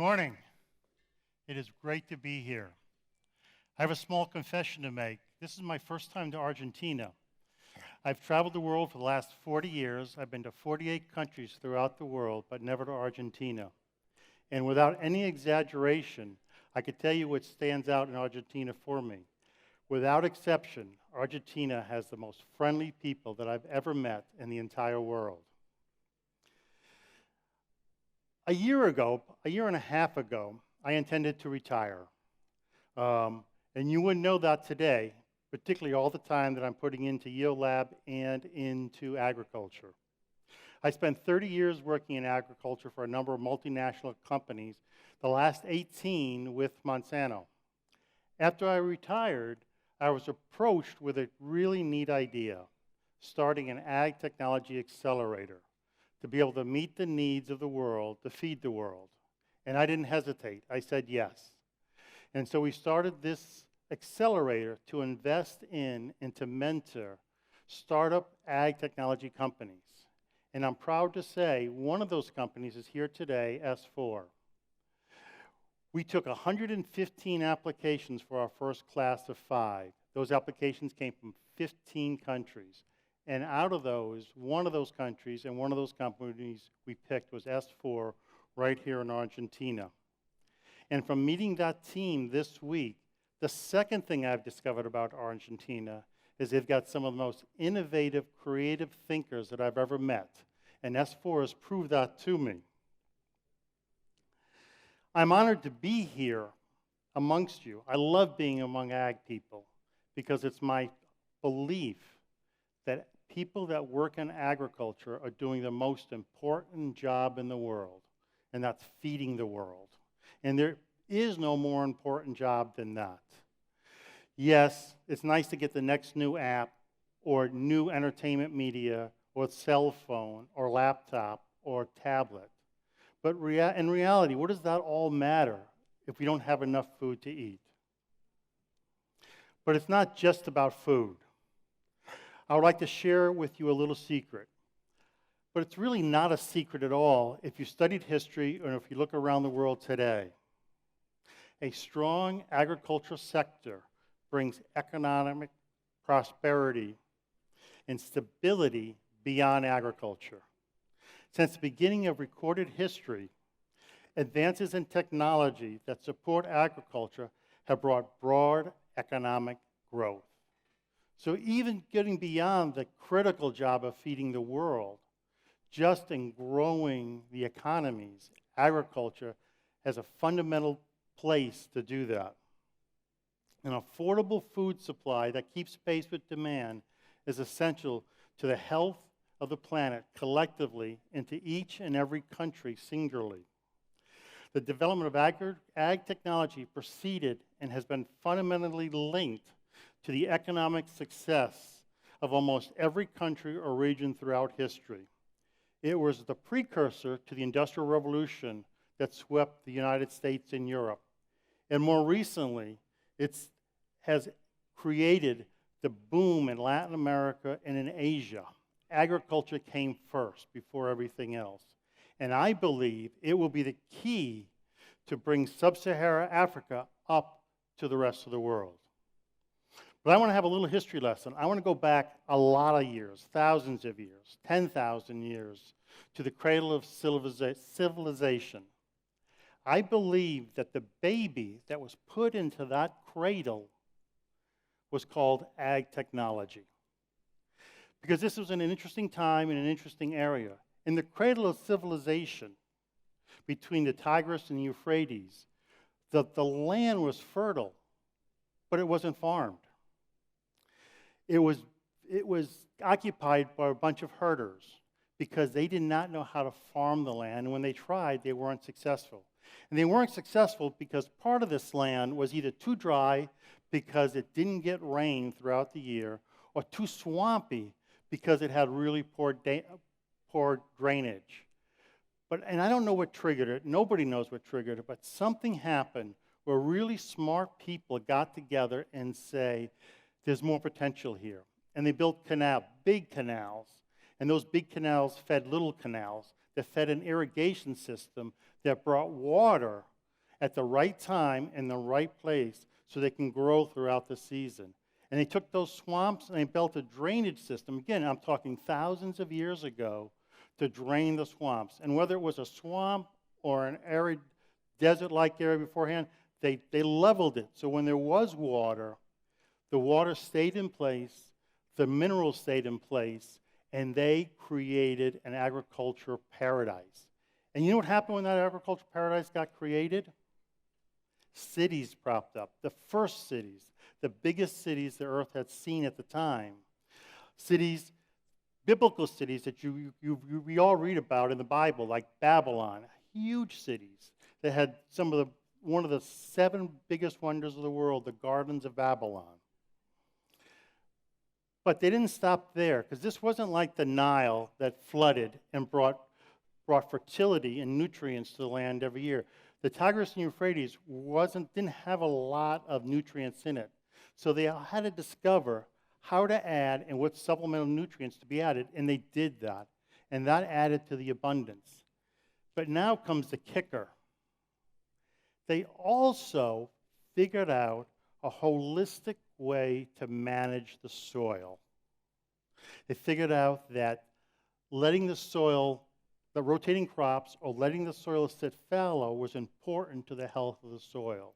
morning. It is great to be here. I have a small confession to make. This is my first time to Argentina. I've traveled the world for the last 40 years. I've been to 48 countries throughout the world, but never to Argentina. And without any exaggeration, I could tell you what stands out in Argentina for me. Without exception, Argentina has the most friendly people that I've ever met in the entire world. A year and a half ago, I intended to retire. And you wouldn't know that today, particularly all the time that I'm putting into Yield Lab and into agriculture. I spent 30 years working in agriculture for a number of multinational companies, the last 18 with Monsanto. After I retired, I was approached with a really neat idea, starting an ag technology accelerator to be able to meet the needs of the world, to feed the world. And I didn't hesitate. I said yes. And so we started this accelerator to invest in and to mentor startup ag technology companies. And I'm proud to say one of those companies is here today, S4. We took 115 applications for our first class of 5. Those applications came from 15 countries. And out of those, one of those countries and one of those companies we picked was S4 right here in Argentina. And from meeting that team this week, the second thing I've discovered about Argentina is they've got some of the most innovative, creative thinkers that I've ever met. And S4 has proved that to me. I'm honored to be here amongst you. I love being among ag people because it's my belief that people that work in agriculture are doing the most important job in the world, and that's feeding the world. And there is no more important job than that. Yes, it's nice to get the next new app or new entertainment media or cell phone or laptop or tablet. But in reality, what does that all matter if we don't have enough food to eat? But it's not just about food. I would like to share with you a little secret. But it's really not a secret at all if you studied history or if you look around the world today. A strong agricultural sector brings economic prosperity and stability beyond agriculture. Since the beginning of recorded history, advances in technology that support agriculture have brought broad economic growth. So even getting beyond the critical job of feeding the world, just in growing the economies, agriculture has a fundamental place to do that. An affordable food supply that keeps pace with demand is essential to the health of the planet collectively and to each and every country singularly. The development of ag technology proceeded and has been fundamentally linked to the economic success of almost every country or region throughout history. It was the precursor to the Industrial Revolution that swept the United States and Europe. And more recently, it has created the boom in Latin America and in Asia. Agriculture came first before everything else. And I believe it will be the key to bring sub-Saharan Africa up to the rest of the world. But I want to have a little history lesson. I want to go back a lot of years, thousands of years, 10,000 years, to the cradle of civilization. I believe that the baby that was put into that cradle was called ag technology. Because this was an interesting time in an interesting area. In the cradle of civilization, between the Tigris and the Euphrates, the land was fertile, but it wasn't farmed. It was occupied by a bunch of herders because they did not know how to farm the land, and when they tried, they weren't successful. And they weren't successful because part of this land was either too dry because it didn't get rain throughout the year, or too swampy because it had really poor drainage. And I don't know what triggered it. Nobody knows what triggered it, but something happened where really smart people got together and say, there's more potential here. And they built big canals, and those big canals fed little canals that fed an irrigation system that brought water at the right time in the right place so they can grow throughout the season. And they took those swamps and they built a drainage system. Again, I'm talking thousands of years ago to drain the swamps. And whether it was a swamp or an arid desert-like area beforehand, they leveled it. So when there was water, the water stayed in place, the minerals stayed in place, and they created an agriculture paradise. And you know what happened when that agriculture paradise got created? Cities propped up, the first cities, the biggest cities the earth had seen at the time. Cities, biblical cities that we all read about in the Bible, like Babylon, huge cities that had one of the 7 biggest wonders of the world, the gardens of Babylon. But they didn't stop there, because this wasn't like the Nile that flooded and brought fertility and nutrients to the land every year. The Tigris and Euphrates didn't have a lot of nutrients in it. So they had to discover how to add and what supplemental nutrients to be added, and they did that. And that added to the abundance. But now comes the kicker. They also figured out a holistic way to manage the soil. They figured out that letting the soil, the rotating crops, or letting the soil sit fallow was important to the health of the soil.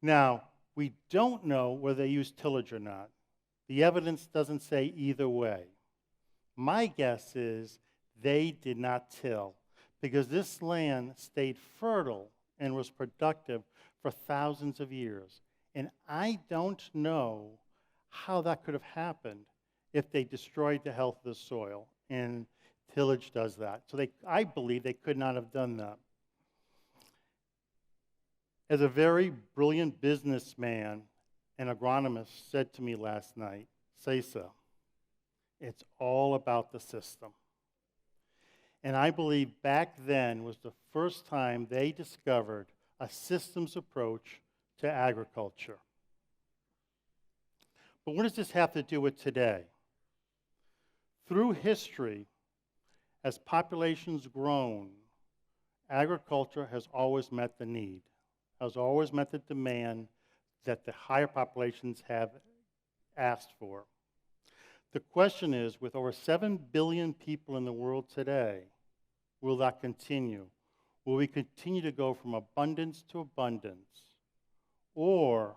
Now, we don't know whether they used tillage or not. The evidence doesn't say either way. My guess is they did not till, because this land stayed fertile and was productive for thousands of years. And I don't know how that could have happened if they destroyed the health of the soil. And tillage does that. So I believe they could not have done that. As a very brilliant businessman and agronomist said to me last night, Cesa, it's all about the system. And I believe back then was the first time they discovered a systems approach to agriculture. But what does this have to do with today? Through history, as populations grown, agriculture has always met the need, has always met the demand that the higher populations have asked for. The question is, with over 7 billion people in the world today, will that continue? Will we continue to go from abundance to abundance? Or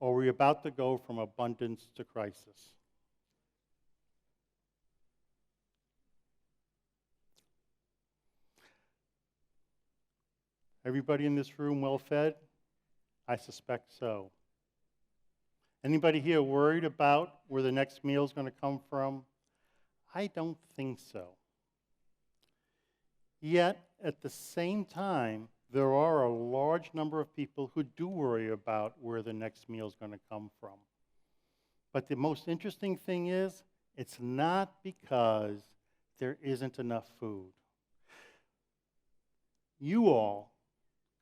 are we about to go from abundance to crisis? Everybody in this room well fed? I suspect so. Anybody here worried about where the next meal is going to come from? I don't think so. Yet, at the same time, there are a large number of people who do worry about where the next meal is going to come from. But the most interesting thing is, it's not because there isn't enough food. You all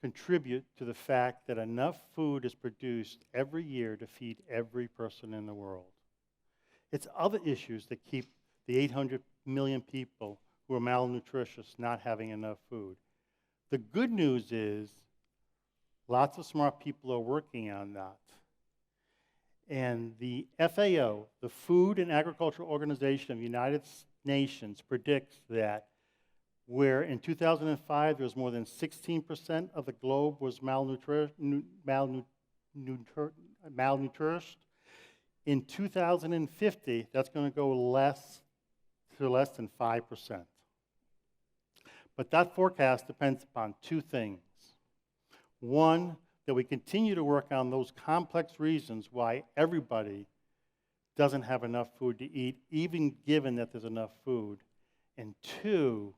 contribute to the fact that enough food is produced every year to feed every person in the world. It's other issues that keep the 800 million people who are malnutritious not having enough food. The good news is lots of smart people are working on that. And the FAO, the Food and Agriculture Organization of the United Nations, predicts that where in 2005 there was more than 16% of the globe was malnourished, in 2050 that's going to go less than 5%. But that forecast depends upon 2 things. One, that we continue to work on those complex reasons why everybody doesn't have enough food to eat, even given that there's enough food. And 2,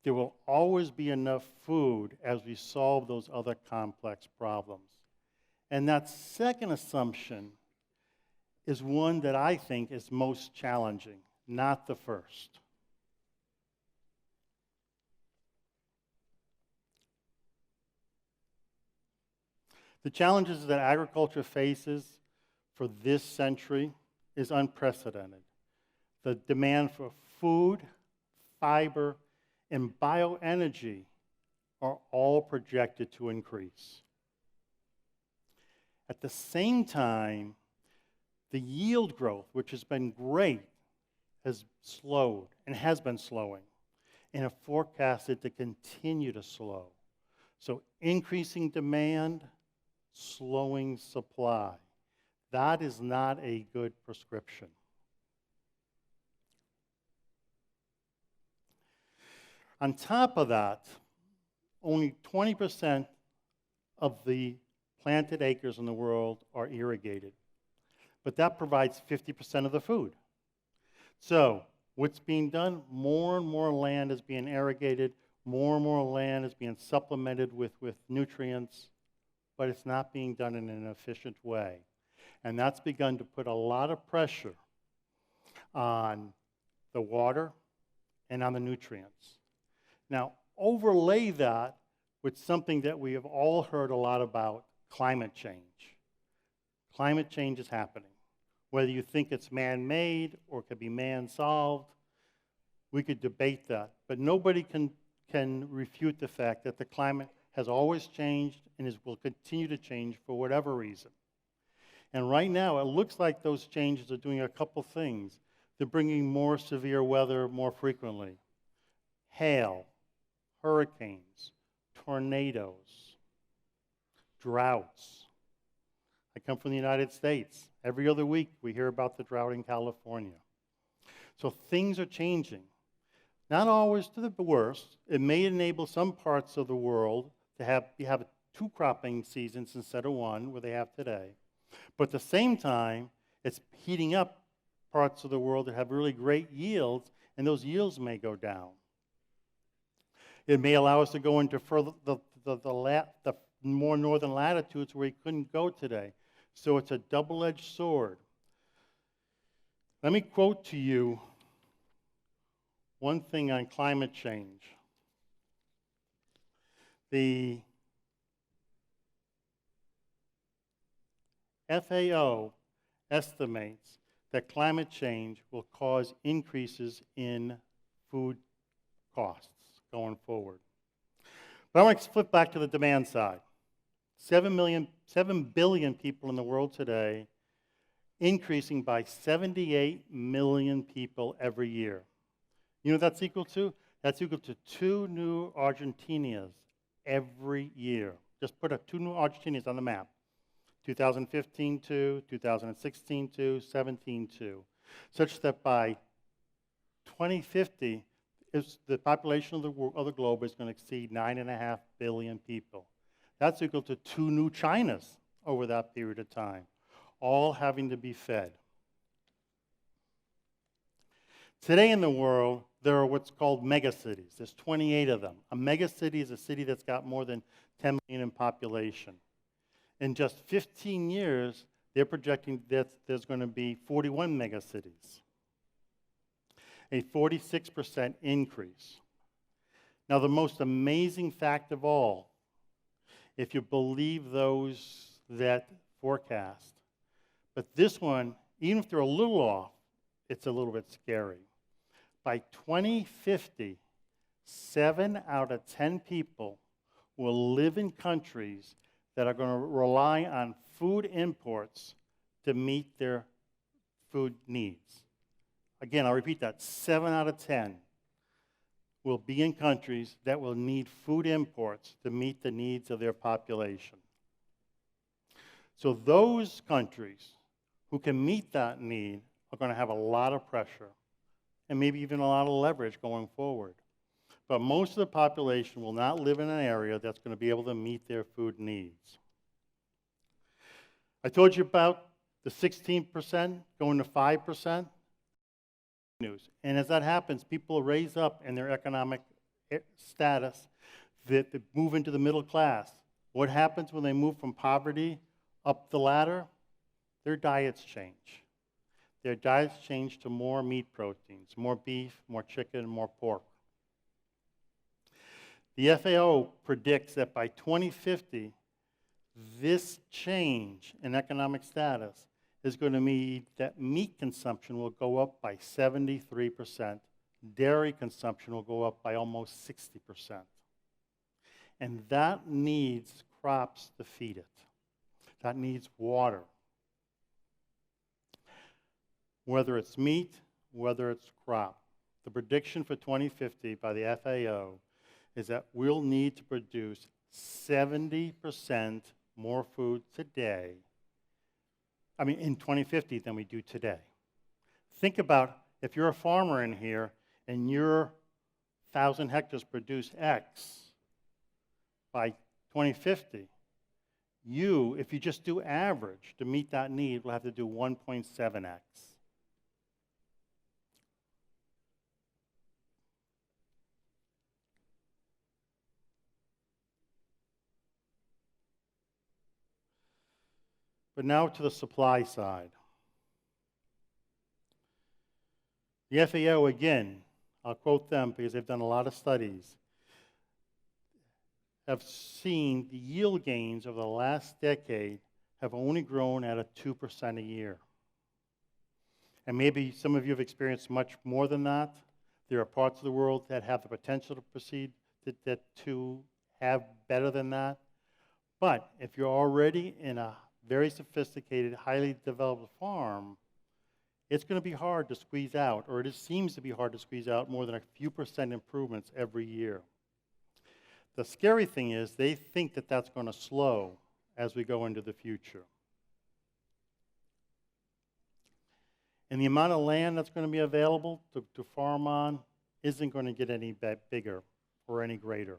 there will always be enough food as we solve those other complex problems. And that second assumption is one that I think is most challenging, not the first. The challenges that agriculture faces for this century is unprecedented. The demand for food, fiber, and bioenergy are all projected to increase. At the same time, the yield growth, which has been great, has slowed and has been slowing, and are forecasted to continue to slow. So increasing demand, slowing supply. That is not a good prescription. On top of that, only 20% of the planted acres in the world are irrigated. But that provides 50% of the food. So what's being done? More and more land is being irrigated, more and more land is being supplemented with nutrients, but it's not being done in an efficient way. And that's begun to put a lot of pressure on the water and on the nutrients. Now, overlay that with something that we have all heard a lot about, climate change. Climate change is happening. Whether you think it's man-made or it could be man-solved, we could debate that. But nobody can refute the fact that the climate has always changed and will continue to change for whatever reason. And right now, it looks like those changes are doing a couple things. They're bringing more severe weather more frequently. Hail, hurricanes, tornadoes, droughts. I come from the United States. Every other week, we hear about the drought in California. So things are changing. Not always to the worst. It may enable some parts of the world to have 2 cropping seasons instead of 1, where they have today. But at the same time, it's heating up parts of the world that have really great yields, and those yields may go down. It may allow us to go into further the more northern latitudes where we couldn't go today. So it's a double-edged sword. Let me quote to you one thing on climate change. The FAO estimates that climate change will cause increases in food costs going forward. But I want to flip back to the demand side. 7 billion people in the world today, increasing by 78 million people every year. You know what that's equal to? That's equal to 2 new Argentinas every year. Just put 2 new Argentinas on the map. 2015 2, 2016 2, 17 2. Such that by 2050, the population of the globe is going to exceed 9.5 billion people. That's equal to 2 new Chinas over that period of time, all having to be fed. Today in the world, there are what's called megacities. There's 28 of them. A megacity is a city that's got more than 10 million in population. In just 15 years, they're projecting that there's going to be 41 megacities, a 46% increase. Now, the most amazing fact of all, if you believe those that forecast, but this one, even if they're a little off, it's a little bit scary. By 2050, 7 out of 10 people will live in countries that are going to rely on food imports to meet their food needs. Again, I'll repeat that. 7 out of 10 will be in countries that will need food imports to meet the needs of their population. So those countries who can meet that need are going to have a lot of pressure and maybe even a lot of leverage going forward. But most of the population will not live in an area that's going to be able to meet their food needs. I told you about the 16% going to 5%. And as that happens, people raise up in their economic status, that they move into the middle class. What happens when they move from poverty up the ladder? Their diets change. Their diets change to more meat proteins, more beef, more chicken, more pork. The FAO predicts that by 2050, this change in economic status is going to mean that meat consumption will go up by 73%. Dairy consumption will go up by almost 60%. And that needs crops to feed it. That needs water. Whether it's meat, whether it's crop. The prediction for 2050 by the FAO is that we'll need to produce 70% more food today, in 2050 than we do today. Think about if you're a farmer in here and your 1,000 hectares produce X by 2050, if you just do average to meet that need, will have to do 1.7X. But now to the supply side. The FAO, again, I'll quote them because they've done a lot of studies, have seen the yield gains over the last decade have only grown at a 2% a year. And maybe some of you have experienced much more than that. There are parts of the world that have the potential to proceed to have better than that. But if you're already in a very sophisticated, highly developed farm, it's going to be hard to squeeze out, or it seems to be hard to squeeze out more than a few percent improvements every year. The scary thing is they think that that's going to slow as we go into the future. And the amount of land that's going to be available to farm on isn't going to get any bigger or any greater.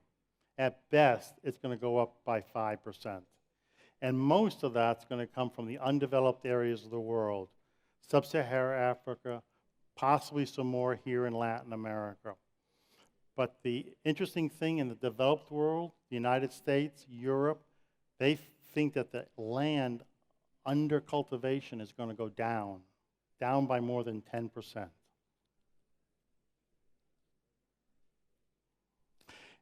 At best, it's going to go up by 5%. And most of that's going to come from the undeveloped areas of the world, sub-Saharan Africa, possibly some more here in Latin America. But the interesting thing in the developed world, the United States, Europe, they think that the land under cultivation is going to go down by more than 10%.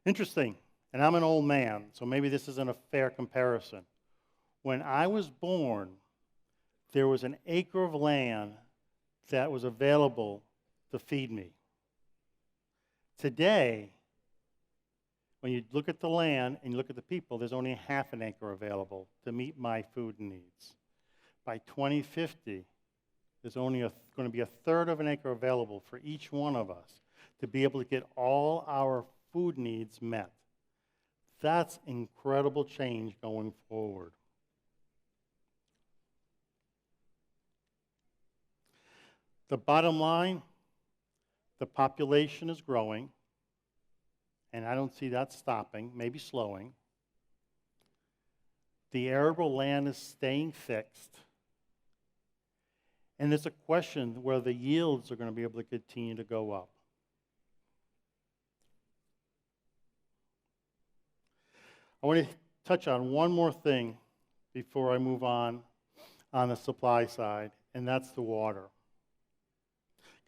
Interesting, and I'm an old man, so maybe this isn't a fair comparison. When I was born, there was an acre of land that was available to feed me. Today, when you look at the land and you look at the people, there's only half an acre available to meet my food needs. By 2050, there's only going to be a third of an acre available for each one of us to be able to get all our food needs met. That's incredible change going forward. The bottom line, the population is growing, and I don't see that stopping, maybe slowing. The arable land is staying fixed. And there's a question whether the yields are going to be able to continue to go up. I want to touch on one more thing before I move on the supply side, and that's the water.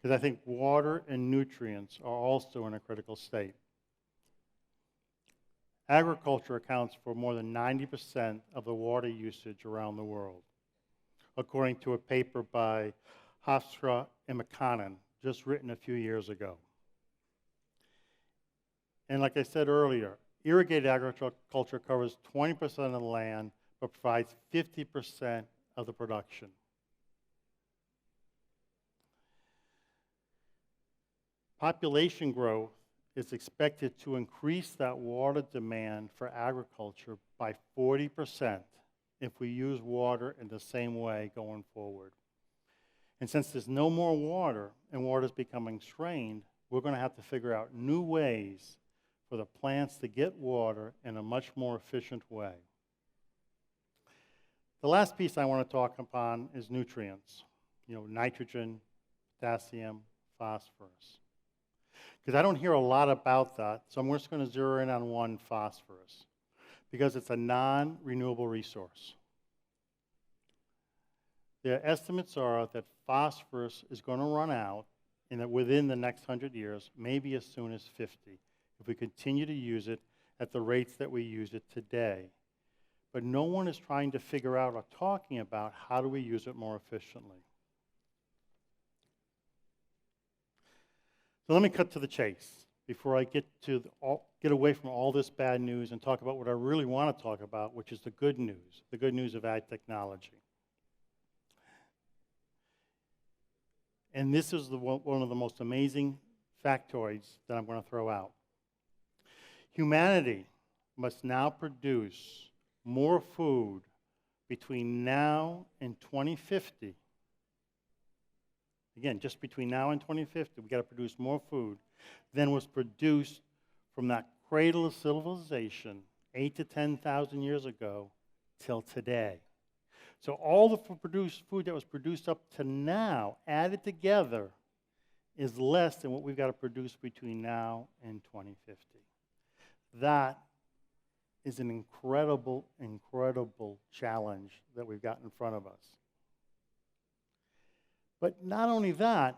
Because I think water and nutrients are also in a critical state. Agriculture accounts for more than 90% of the water usage around the world, according to a paper by Hofstra and McConnon, just written a few years ago. And like I said earlier, irrigated agriculture covers 20% of the land, but provides 50% of the production. Population growth is expected to increase that water demand for agriculture by 40% if we use water in the same way going forward. And since there's no more water and water is becoming strained, we're going to have to figure out new ways for the plants to get water in a much more efficient way. The last piece I want to talk upon is nutrients. Nitrogen, potassium, phosphorus. Because I don't hear a lot about that, so I'm just going to zero in on one, phosphorus, because it's a non-renewable resource. The estimates are that phosphorus is going to run out within the next 100 years, maybe as soon as 50, if we continue to use it at the rates that we use it today. But no one is trying to figure out or talking about how do we use it more efficiently. So let me cut to the chase before I get away from all this bad news and talk about what I really want to talk about, which is the good news of ag technology. And this is one of the most amazing factoids that I'm going to throw out. Humanity must now produce more food between now and 2050. Again, just between now and 2050, we've got to produce more food than was produced from that cradle of civilization 8,000 to 10,000 years ago till today. So all the food that was produced up to now, added together, is less than what we've got to produce between now and 2050. That is an incredible, incredible challenge that we've got in front of us. But not only that,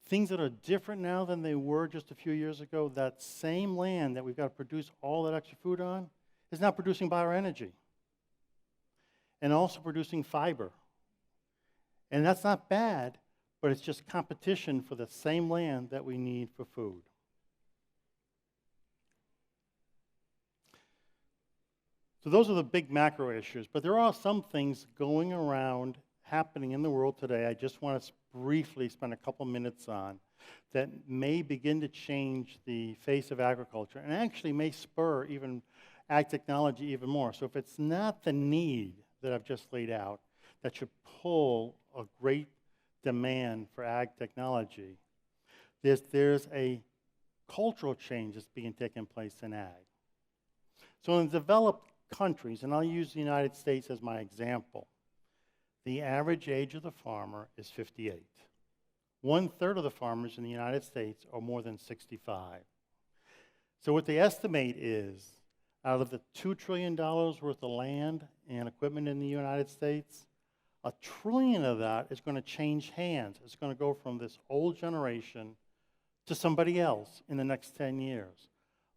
things that are different now than they were just a few years ago, that same land that we've got to produce all that extra food on is now producing bioenergy and also producing fiber. And that's not bad, but it's just competition for the same land that we need for food. So those are the big macro issues, but there are some things going around happening in the world today I just want to briefly spend a couple minutes on that may begin to change the face of agriculture and actually may spur even ag technology even more. So if it's not the need that I've just laid out that should pull a great demand for ag technology, there's a cultural change that's being taken place in ag. So in developed countries, and I'll use the United States as my example, the average age of the farmer is 58. 1/3 of the farmers in the United States are more than 65. So what they estimate is, out of the $2 trillion worth of land and equipment in the United States, $1 trillion of that is going to change hands. It's going to go from this old generation to somebody else in the next 10 years.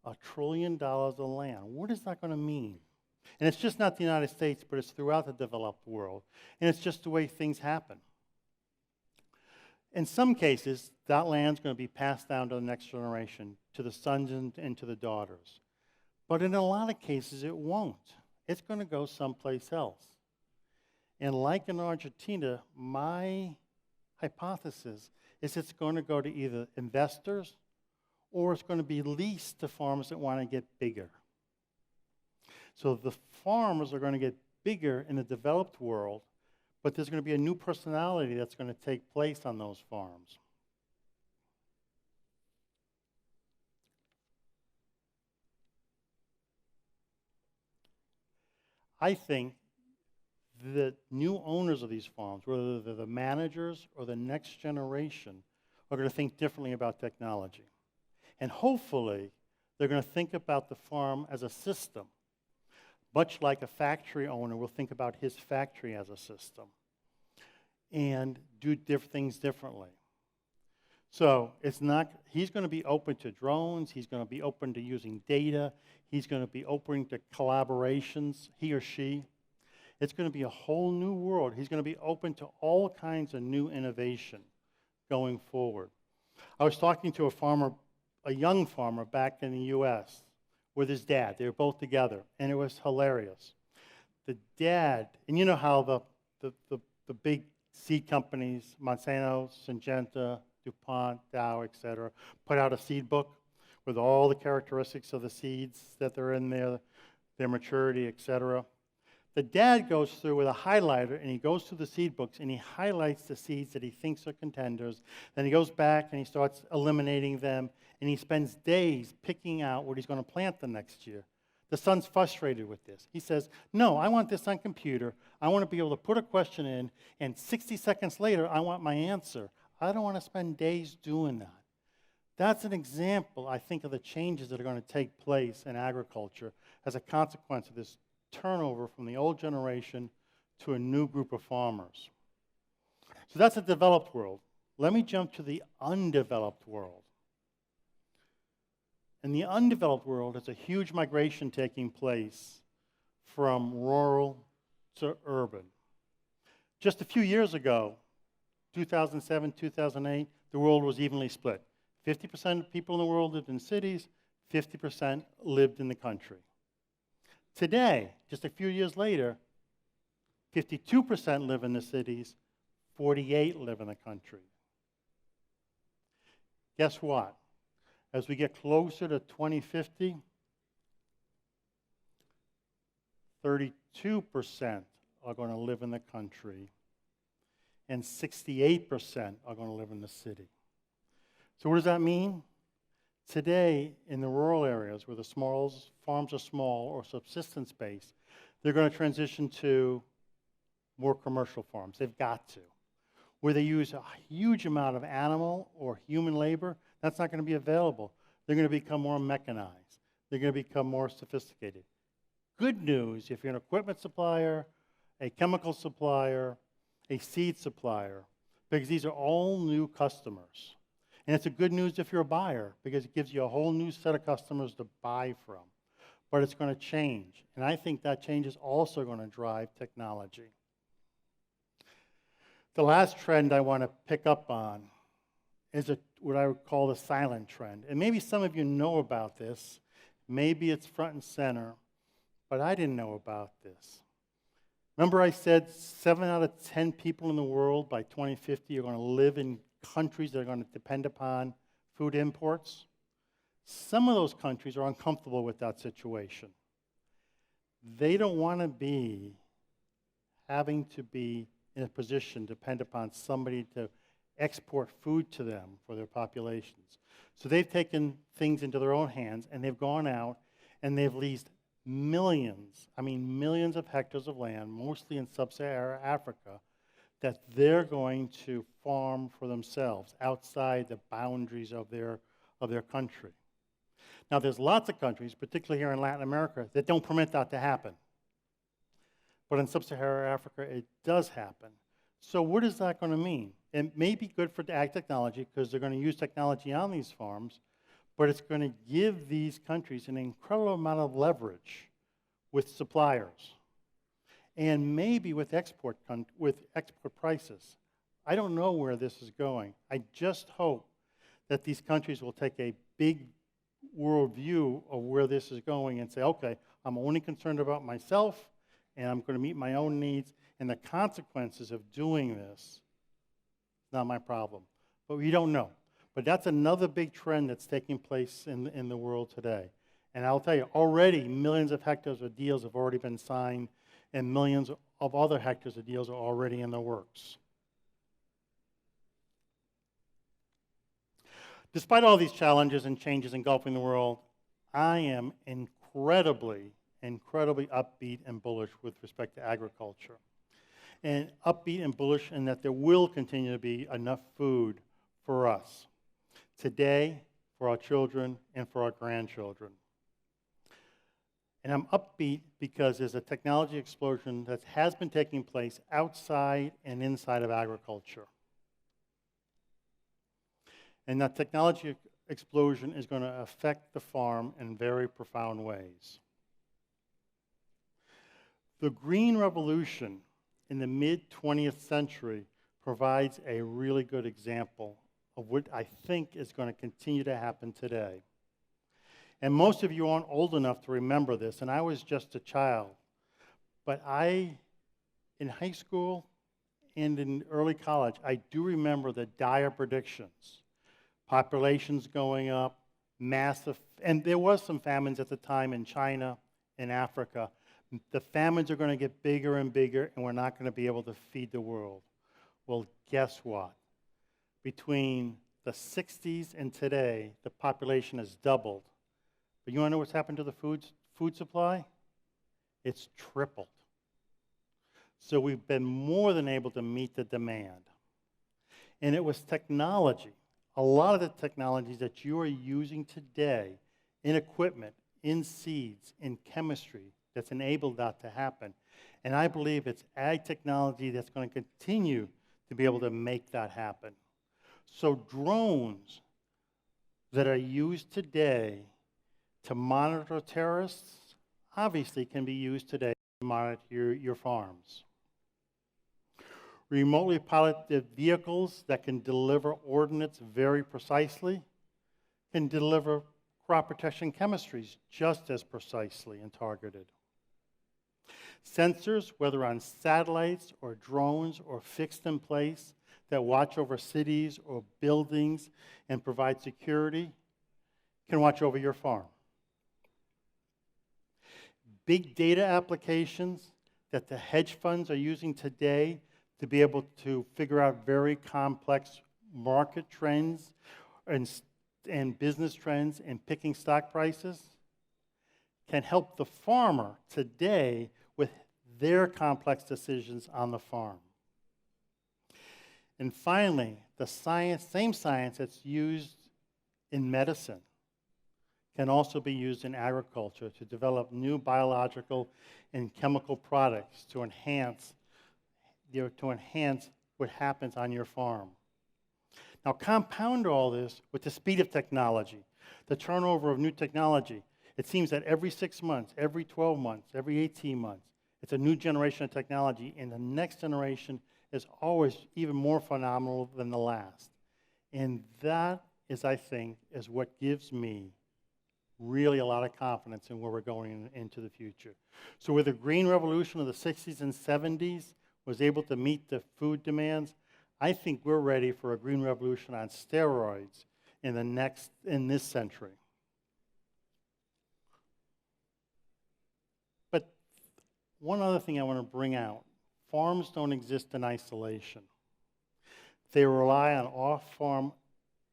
$1 trillion of land. What is that going to mean? And it's just not the United States, but it's throughout the developed world. And it's just the way things happen. In some cases, that land's going to be passed down to the next generation, to the sons and to the daughters. But in a lot of cases, it won't. It's going to go someplace else. And like in Argentina, my hypothesis is it's going to go to either investors or it's going to be leased to farmers that want to get bigger. So the farmers are going to get bigger in the developed world, but there's going to be a new personality that's going to take place on those farms. I think the new owners of these farms, whether they're the managers or the next generation, are going to think differently about technology. And hopefully, they're going to think about the farm as a system, much like a factory owner will think about his factory as a system, and do things differently. So he's going to be open to drones, he's going to be open to using data, he's going to be open to collaborations, he or she. It's going to be a whole new world. He's going to be open to all kinds of new innovation going forward. I was talking to a young farmer back in the U.S. with his dad. They were both together, and it was hilarious. The dad, and you know how the big seed companies, Monsanto, Syngenta, DuPont, Dow, et cetera, put out a seed book with all the characteristics of the seeds that are in there, their maturity, et cetera. The dad goes through with a highlighter, and he goes through the seed books, and he highlights the seeds that he thinks are contenders. Then he goes back, and he starts eliminating them, and he spends days picking out what he's going to plant the next year. The son's frustrated with this. He says, no, I want this on computer. I want to be able to put a question in, and 60 seconds later, I want my answer. I don't want to spend days doing that. That's an example, I think, of the changes that are going to take place in agriculture as a consequence of this turnover from the old generation to a new group of farmers. So that's a developed world. Let me jump to the undeveloped world. In the undeveloped world, there's a huge migration taking place from rural to urban. Just a few years ago, 2007, 2008, the world was evenly split. 50% of people in the world lived in cities, 50% lived in the country. Today, just a few years later, 52% live in the cities, 48% live in the country. Guess what? As we get closer to 2050, 32% are going to live in the country, and 68% are going to live in the city. So what does that mean? Today, in the rural areas where the farms are small or subsistence-based, they're going to transition to more commercial farms. They've got to. Where they use a huge amount of animal or human labor, that's not going to be available. They're going to become more mechanized. They're going to become more sophisticated. Good news, if you're an equipment supplier, a chemical supplier, a seed supplier, because these are all new customers. And it's a good news if you're a buyer, because it gives you a whole new set of customers to buy from. But it's going to change. And I think that change is also going to drive technology. The last trend I want to pick up on is what I would call the silent trend. And maybe some of you know about this. Maybe it's front and center, but I didn't know about this. Remember I said 7 out of 10 people in the world by 2050 are going to live in countries that are going to depend upon food imports? Some of those countries are uncomfortable with that situation. They don't want to be having to be in a position to depend upon somebody to export food to them for their populations. So they've taken things into their own hands, and they've gone out and they've leased millions of hectares of land, mostly in sub-Saharan Africa, that they're going to farm for themselves outside the boundaries of their country. Now, there's lots of countries, particularly here in Latin America, that don't permit that to happen. But in sub-Saharan Africa, it does happen. So what is that going to mean? It may be good for ag technology because they're going to use technology on these farms, but it's going to give these countries an incredible amount of leverage with suppliers and maybe with export prices. I don't know where this is going. I just hope that these countries will take a big world view of where this is going and say, okay, I'm only concerned about myself, and I'm going to meet my own needs, and the consequences of doing this is not my problem. But we don't know. But that's another big trend that's taking place in the world today. And I'll tell you, already millions of hectares of deals have already been signed, and millions of other hectares of deals are already in the works. Despite all these challenges and changes engulfing the world, I am incredibly upbeat and bullish with respect to agriculture. And upbeat and bullish in that there will continue to be enough food for us today, for our children, and for our grandchildren. And I'm upbeat because there's a technology explosion that has been taking place outside and inside of agriculture. And that technology explosion is going to affect the farm in very profound ways. The Green Revolution in the mid-20th century provides a really good example of what I think is going to continue to happen today. And most of you aren't old enough to remember this, and I was just a child. But in high school and in early college, I do remember the dire predictions. Populations going up, massive, and there was some famines at the time in China and Africa. The famines are going to get bigger and bigger, and we're not going to be able to feed the world. Well, guess what? Between the 60s and today, the population has doubled. But you want to know what's happened to the food supply? It's tripled. So we've been more than able to meet the demand. And it was technology. A lot of the technologies that you are using today in equipment, in seeds, in chemistry, that's enabled that to happen. And I believe it's ag technology that's going to continue to be able to make that happen. So drones that are used today to monitor terrorists obviously can be used today to monitor your farms. Remotely piloted vehicles that can deliver ordnance very precisely can deliver crop protection chemistries just as precisely and targeted. Sensors, whether on satellites or drones or fixed in place, that watch over cities or buildings and provide security, can watch over your farm. Big data applications that the hedge funds are using today to be able to figure out very complex market trends and business trends and picking stock prices can help the farmer today with their complex decisions on the farm. And finally, the same science that's used in medicine can also be used in agriculture to develop new biological and chemical products to enhance what happens on your farm. Now, compound all this with the speed of technology, the turnover of new technology. It seems that every 6 months, every 12 months, every 18 months, it's a new generation of technology, and the next generation is always even more phenomenal than the last. And that is, I think, is what gives me really a lot of confidence in where we're going into the future. So where the green revolution of the 60s and 70s was able to meet the food demands, I think we're ready for a green revolution on steroids in this century. But one other thing I want to bring out, farms don't exist in isolation. They rely on off-farm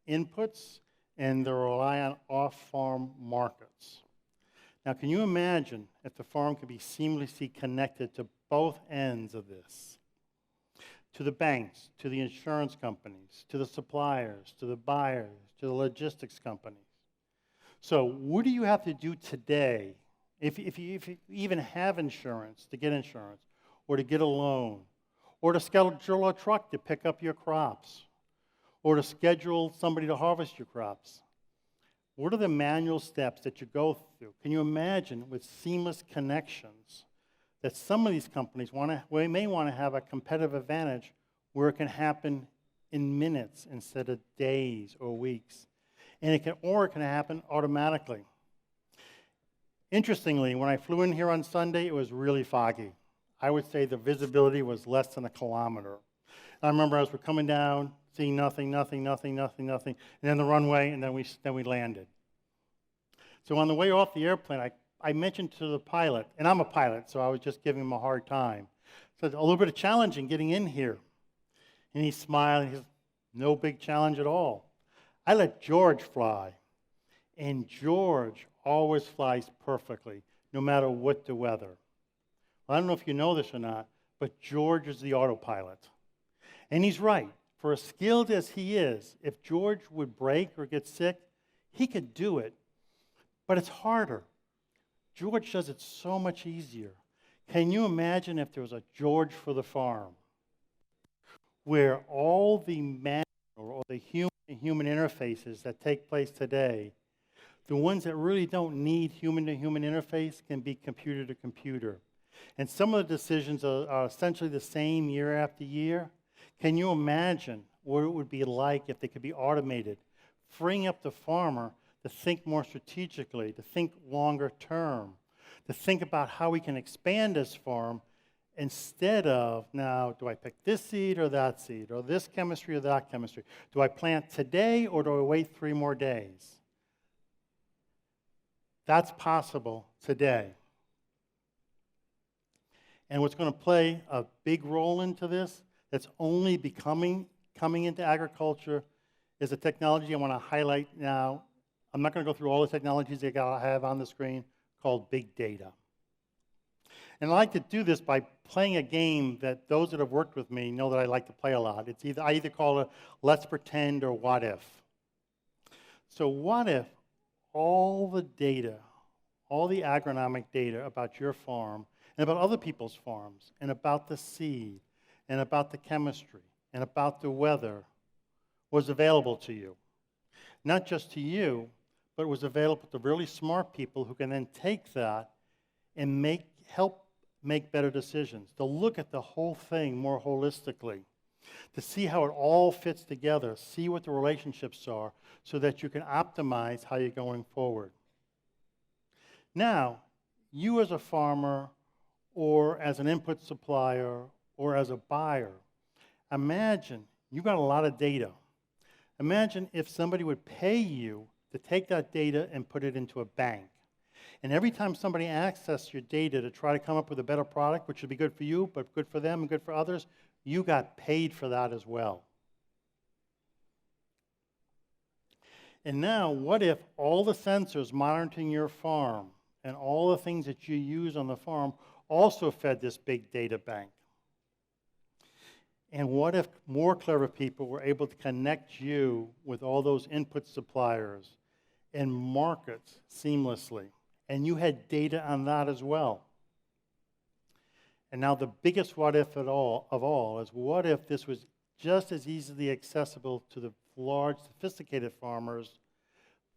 inputs and they rely on off-farm markets. Now, can you imagine if the farm could be seamlessly connected to both ends of this? To the banks, to the insurance companies, to the suppliers, to the buyers, to the logistics companies. So what do you have to do today, if you even have insurance, to get insurance, or to get a loan, or to schedule a truck to pick up your crops, or to schedule somebody to harvest your crops? What are the manual steps that you go through? Can you imagine with seamless connections that some of these companies may want to have a competitive advantage where it can happen in minutes instead of days or weeks? And it can happen automatically. Interestingly, when I flew in here on Sunday, it was really foggy. I would say the visibility was less than a kilometer. I remember as we're coming down, seeing nothing, and then the runway, and then we landed. So on the way off the airplane, I mentioned to the pilot, and I'm a pilot, so I was just giving him a hard time. So a little bit of challenging getting in here. And he smiled, and he said, no big challenge at all. I let George fly, and George always flies perfectly, no matter what the weather. Well, I don't know if you know this or not, but George is the autopilot. And he's right. For as skilled as he is, if George would break or get sick, he could do it. But it's harder. George does it so much easier. Can you imagine if there was a George for the farm, where all the manual or the human interfaces that take place today, the ones that really don't need human-to-human interface, can be computer to computer. And some of the decisions are essentially the same year after year. Can you imagine what it would be like if they could be automated, freeing up the farmer to think more strategically, to think longer term, to think about how we can expand this farm instead of, now, do I pick this seed or this chemistry or that chemistry? Do I plant today or do I wait 3 more days? That's possible today. And what's going to play a big role into this, that's only coming into agriculture, is a technology I want to highlight now. I'm not going to go through all the technologies that I have on the screen, called big data. And I like to do this by playing a game that those that have worked with me know that I like to play a lot. I either call it let's pretend or what if. So what if all the data, all the agronomic data about your farm and about other people's farms and about the seed and about the chemistry and about the weather was available to you? Not just to you, but it was available to really smart people who can then take that and help make better decisions. To look at the whole thing more holistically. to see how it all fits together, see what the relationships are, so that you can optimize how you're going forward. Now, you as a farmer, or as an input supplier, or as a buyer, imagine you've got a lot of data. Imagine if somebody would pay you to take that data and put it into a bank. And every time somebody accesses your data to try to come up with a better product, which would be good for you, but good for them and good for others, you got paid for that as well. And now, what if all the sensors monitoring your farm and all the things that you use on the farm also fed this big data bank? And what if more clever people were able to connect you with all those input suppliers and markets seamlessly, and you had data on that as well? And now the biggest what if of all is, what if this was just as easily accessible to the large, sophisticated farmers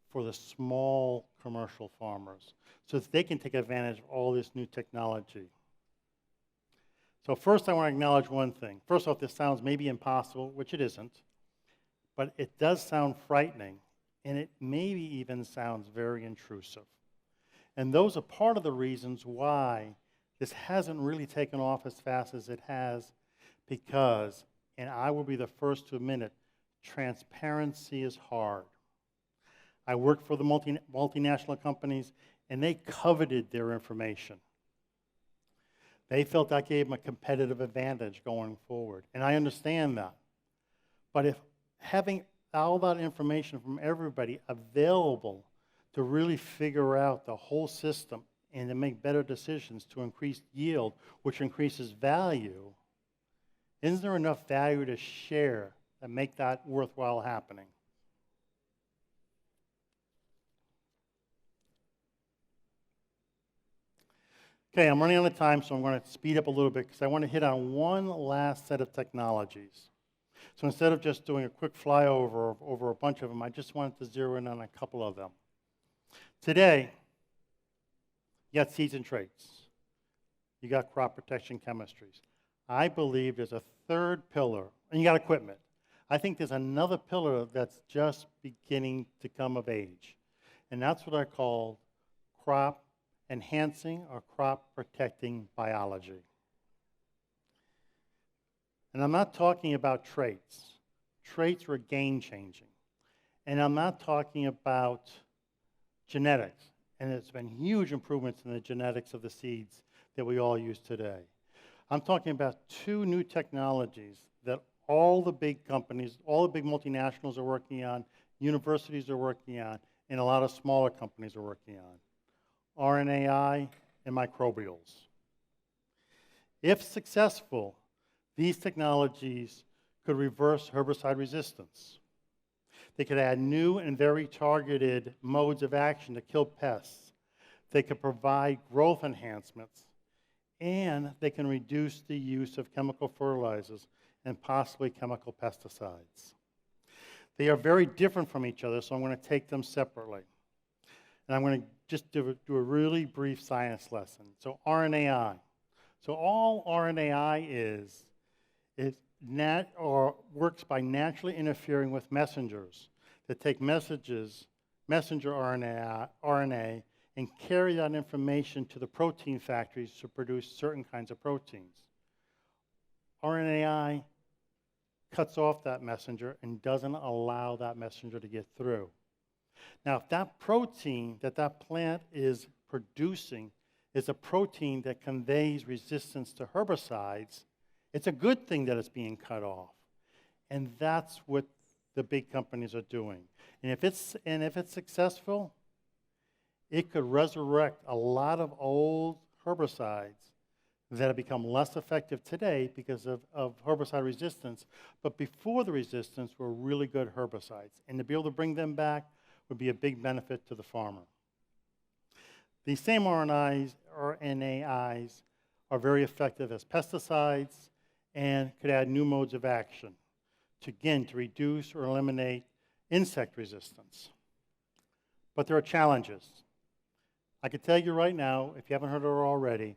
for the small commercial farmers, so that they can take advantage of all this new technology? So first I want to acknowledge one thing. First off, this sounds maybe impossible, which it isn't, but it does sound frightening, and it maybe even sounds very intrusive. And those are part of the reasons why this hasn't really taken off as fast as it has, because, and I will be the first to admit it, transparency is hard. I worked for the multinational companies, and they coveted their information. They felt that gave them a competitive advantage going forward, and I understand that. But if having all that information from everybody available to really figure out the whole system and to make better decisions to increase yield, which increases value, isn't there enough value to share that make that worthwhile happening? Okay, I'm running out of time, so I'm going to speed up a little bit because I want to hit on one last set of technologies. So instead of just doing a quick flyover over a bunch of them, I just wanted to zero in on a couple of them. Today, you got seeds and traits. You got crop protection chemistries. I believe there's a third pillar, and you got equipment. I think there's another pillar that's just beginning to come of age, and that's what I call crop enhancing or crop protecting biology. And I'm not talking about traits. Traits were game-changing. And I'm not talking about genetics. And there's been huge improvements in the genetics of the seeds that we all use today. I'm talking about two new technologies that all the big companies, all the big multinationals are working on, universities are working on, and a lot of smaller companies are working on. RNAi and microbials. If successful, these technologies could reverse herbicide resistance. They could add new and very targeted modes of action to kill pests. They could provide growth enhancements, and they can reduce the use of chemical fertilizers and possibly chemical pesticides. They are very different from each other, so I'm going to take them separately. And I'm going to just do a really brief science lesson. So RNAi. So all RNAi is works by naturally interfering with messengers that take messenger RNA, and carry that information to the protein factories to produce certain kinds of proteins. RNAi cuts off that messenger and doesn't allow that messenger to get through. Now, if that protein that plant is producing is a protein that conveys resistance to herbicides, it's a good thing that it's being cut off. And that's what the big companies are doing. And if it's successful, it could resurrect a lot of old herbicides that have become less effective today because of herbicide resistance, but before the resistance were really good herbicides. And to be able to bring them back would be a big benefit to the farmer. These same RNAis are very effective as pesticides and could add new modes of action to reduce or eliminate insect resistance. But there are challenges. I can tell you right now, if you haven't heard it already,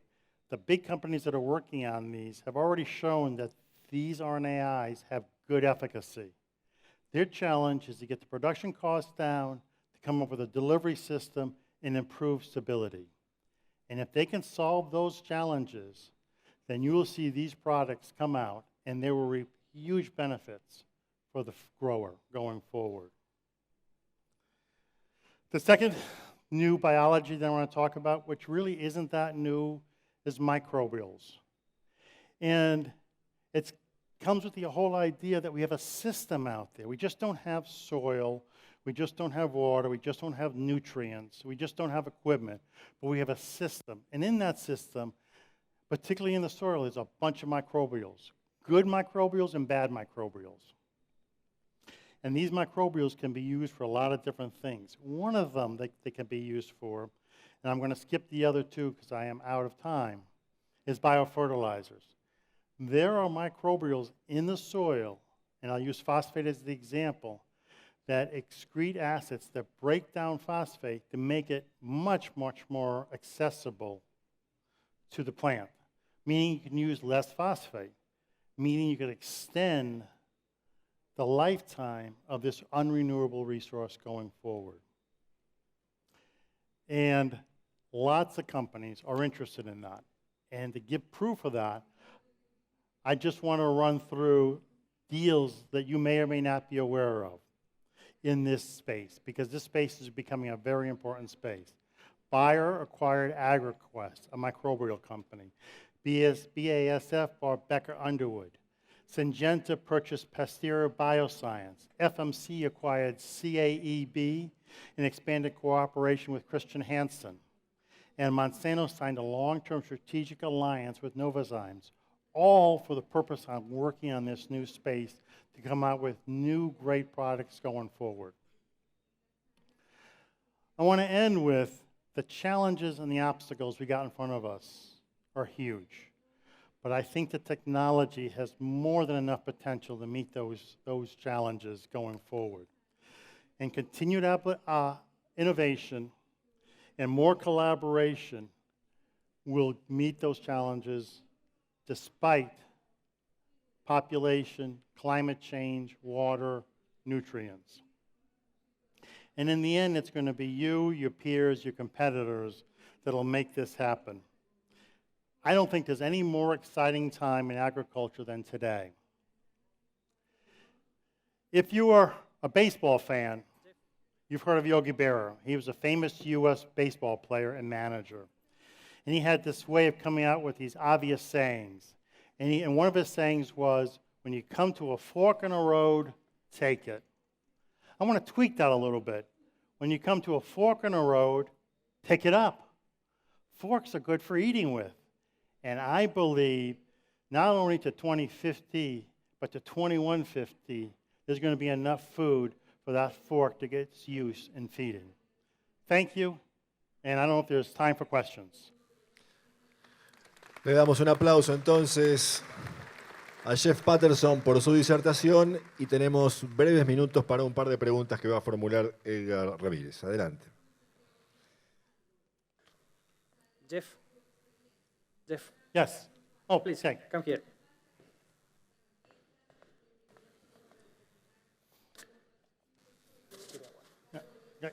the big companies that are working on these have already shown that these RNAis have good efficacy. Their challenge is to get the production costs down, to come up with a delivery system, and improve stability. And if they can solve those challenges, then you will see these products come out, and there will reap huge benefits for the grower going forward. The second new biology that I want to talk about, which really isn't that new, is microbials. And it comes with the whole idea that we have a system out there. We just don't have soil, we just don't have water, we just don't have nutrients, we just don't have equipment, but we have a system. And in that system, particularly in the soil, there's a bunch of microbials, good microbials and bad microbials. And these microbials can be used for a lot of different things. One of them that they can be used for, and I'm going to skip the other two because I am out of time, is biofertilizers. There are microbials in the soil, and I'll use phosphate as the example, that excrete acids that break down phosphate to make it much, much more accessible to the plant, meaning you can use less phosphate, meaning you can extend the lifetime of this unrenewable resource going forward. And lots of companies are interested in that. And to give proof of that, I just want to run through deals that you may or may not be aware of in this space, because this space is becoming a very important space. Bayer acquired AgriQuest, a microbial company. BASF bought Becker Underwood. Syngenta purchased Pasteur Bioscience. FMC acquired CAEB and expanded cooperation with Christian Hansen. And Monsanto signed a long-term strategic alliance with Novozymes, all for the purpose of working on this new space to come out with new great products going forward. I want to end with the challenges and the obstacles we got in front of us are huge. But I think the technology has more than enough potential to meet those challenges going forward. And continued innovation and more collaboration will meet those challenges despite population, climate change, water, nutrients. And in the end, it's going to be you, your peers, your competitors that'll make this happen. I don't think there's any more exciting time in agriculture than today. If you are a baseball fan, you've heard of Yogi Berra. He was a famous U.S. baseball player and manager. And he had this way of coming out with these obvious sayings. And one of his sayings was, when you come to a fork in a road, take it. I want to tweak that a little bit. When you come to a fork in a road, pick it up. Forks are good for eating with. And I believe not only to 2050, but to 2150, there's going to be enough food for that fork to get its use in feeding. Thank you. And I don't know if there's time for questions. Le damos un aplauso entonces a Jeff Patterson por su disertación y tenemos breves minutos para un par de preguntas que va a formular Edgar Ramírez. Adelante. Jeff. Yes. Oh, Please, okay. come here. Yeah.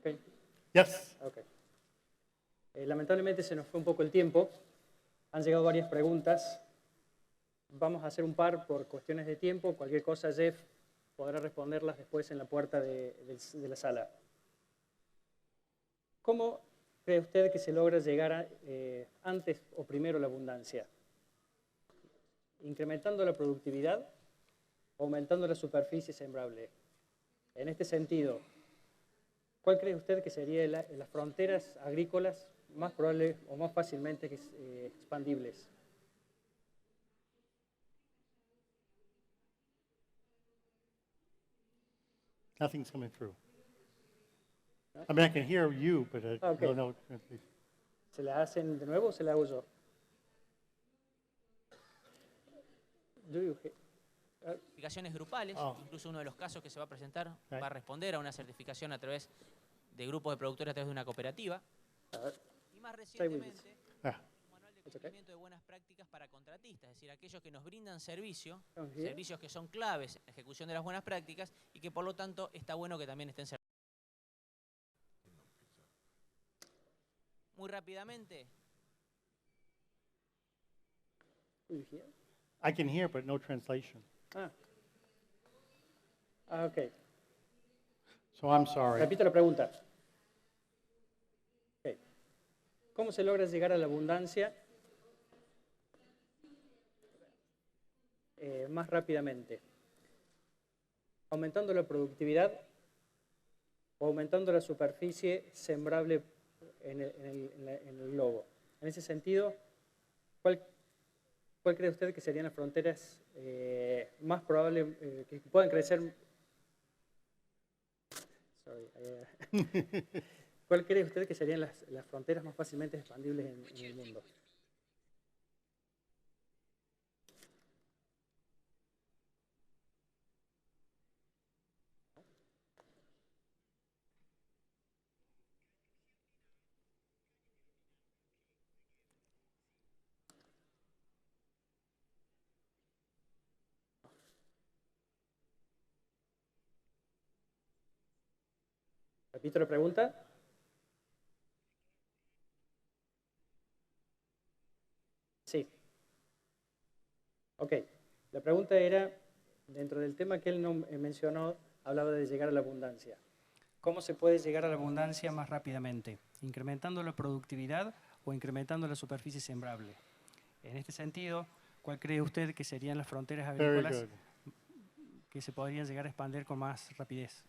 Okay. Yes. Okay. Lamentablemente se nos fue un poco el tiempo. Han llegado varias preguntas. Vamos a hacer un par por cuestiones de tiempo. Cualquier cosa, Jeff podrá responderlas después en la puerta de la sala. ¿Cómo cree usted que se logra llegar antes o primero a la abundancia? ¿Incrementando la productividad o aumentando la superficie sembrable? En este sentido, ¿cuál cree usted que serían las fronteras agrícolas más probables o más fácilmente expandibles? Nothing's coming through. I mean, I can hear you, but I Okay. don't know. ¿Se la hacen de nuevo o se la hago yo? certificaciones grupales, Oh. incluso uno de los casos que se va a presentar Right. va a responder a una certificación a través de grupos de productores a través de una cooperativa. Y más Stay with it. recientemente, Ah, un manual de It's okay. cumplimiento de buenas prácticas para contratistas, es decir, aquellos que nos brindan servicio, Down here. servicios que son claves en la ejecución de las buenas prácticas y que por lo tanto está bueno que también estén certificados. Muy rápidamente, Do you hear? I can hear, but no translation. Ok. So I'm sorry. Repito la pregunta. Ok. ¿Cómo se logra llegar a la abundancia más rápidamente? ¿Aumentando la productividad o aumentando la superficie sembrable en el globo? En ese sentido, ¿cuál cree usted que serían las fronteras más probables que puedan crecer? Sorry, ¿cuál cree usted que serían las fronteras más fácilmente expandibles en el mundo? Repito la pregunta. Sí. Ok. La pregunta era, dentro del tema que él no mencionó, hablaba de llegar a la abundancia. ¿Cómo se puede llegar a la abundancia más rápidamente? ¿Incrementando la productividad o incrementando la superficie sembrable? En este sentido, ¿cuál cree usted que serían las fronteras Very agrícolas good. que se podrían llegar a expandir con más rapidez?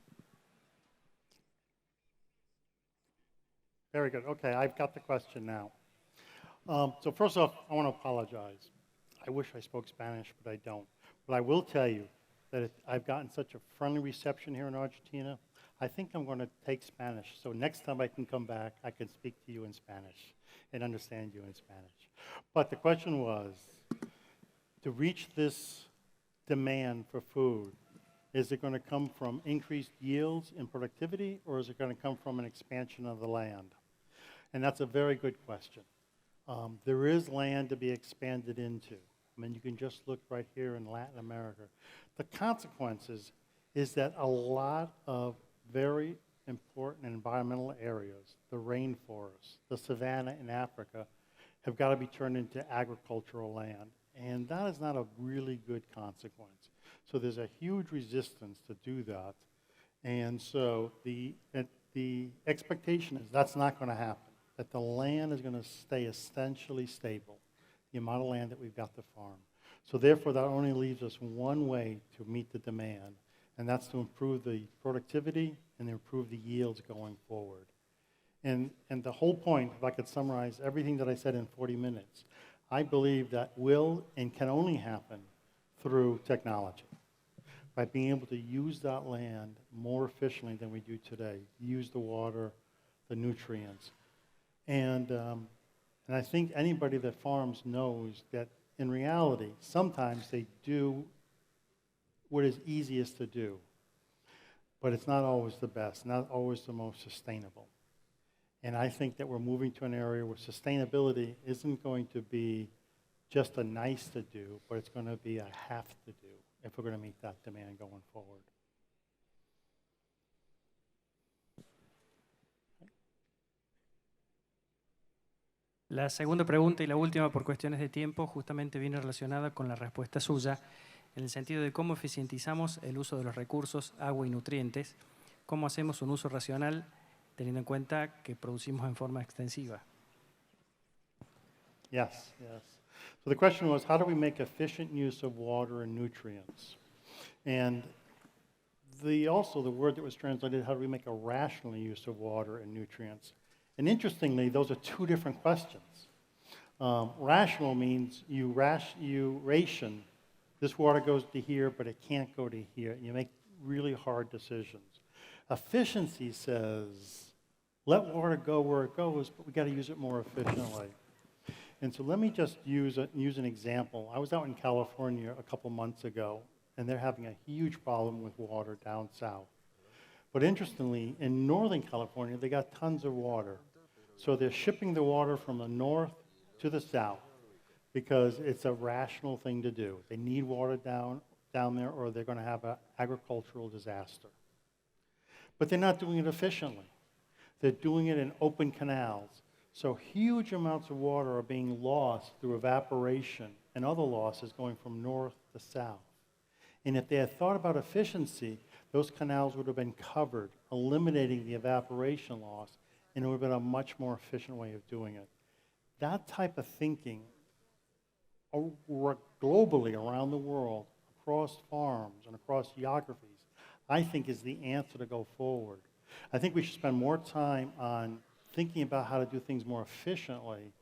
Very good. Okay, I've got the question now. So first off, I want to apologize. I wish I spoke Spanish, but I don't. But I will tell you that I've gotten such a friendly reception here in Argentina. I think I'm going to take Spanish. So next time I can come back, I can speak to you in Spanish and understand you in Spanish. But the question was, to reach this demand for food, is it going to come from increased yields and productivity, or is it going to come from an expansion of the land? And that's a very good question. There is land to be expanded into. I mean, you can just look right here in Latin America. The consequences is that a lot of very important environmental areas, the rainforest, the savanna in Africa, have got to be turned into agricultural land. And that is not a really good consequence. So there's a huge resistance to do that. And so the expectation is that's not going to happen, that the land is going to stay essentially stable, the amount of land that we've got to farm. So therefore, that only leaves us one way to meet the demand, and that's to improve the productivity and improve the yields going forward. And the whole point, if I could summarize everything that I said in 40 minutes, I believe that will and can only happen through technology, by being able to use that land more efficiently than we do today, use the water, the nutrients. And I think anybody that farms knows that in reality, sometimes they do what is easiest to do, but it's not always the best, not always the most sustainable. And I think that we're moving to an area where sustainability isn't going to be just a nice to do, but it's going to be a have to do if we're going to meet that demand going forward. La segunda pregunta y la última, por cuestiones de tiempo, justamente viene relacionada con la respuesta suya, en el sentido de cómo eficientizamos el uso de los recursos, agua y nutrientes, cómo hacemos un uso racional, teniendo en cuenta que producimos en forma extensiva. Yes, yes. So the question was, how do we make efficient use of water and nutrients? And also the word that was translated, how do we make a rational use of water and nutrients? And interestingly, those are two different questions. Rational means you ration. This water goes to here, but it can't go to here. And you make really hard decisions. Efficiency says, let water go where it goes, but we got to use it more efficiently. And so let me just use an example. I was out in California a couple months ago, and they're having a huge problem with water down south. But interestingly, in Northern California, they got tons of water. So they're shipping the water from the north to the south because it's a rational thing to do. They need water down there or they're going to have an agricultural disaster. But they're not doing it efficiently. They're doing it in open canals. So huge amounts of water are being lost through evaporation and other losses going from north to south. And if they had thought about efficiency, those canals would have been covered, eliminating the evaporation loss, and it would have been a much more efficient way of doing it. That type of thinking globally around the world, across farms and across geographies, I think is the answer to go forward. I think we should spend more time on thinking about how to do things more efficiently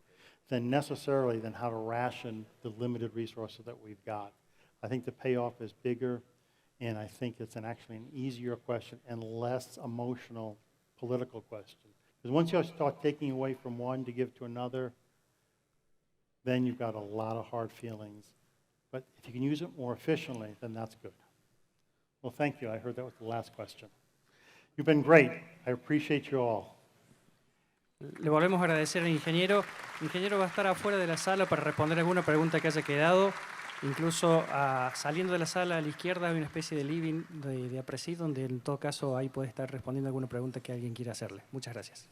than necessarily than how to ration the limited resources that we've got. I think the payoff is bigger, and I think it's actually an easier question and less emotional political question. Because once you start taking away from one to give to another, then you've got a lot of hard feelings. But if you can use it more efficiently, then that's good. Well, thank you. I heard that was the last question. You've been great. I appreciate you all. Le volvemos a agradecer al ingeniero. El ingeniero va a estar afuera de la sala para responder alguna pregunta que haya quedado. Incluso saliendo de la sala a la izquierda hay una especie de living de Aapresid, donde en todo caso ahí puede estar respondiendo alguna pregunta que alguien quiera hacerle. Muchas gracias.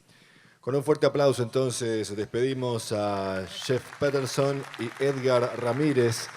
Con un fuerte aplauso entonces despedimos a Jeff Patterson y Edgar Ramírez.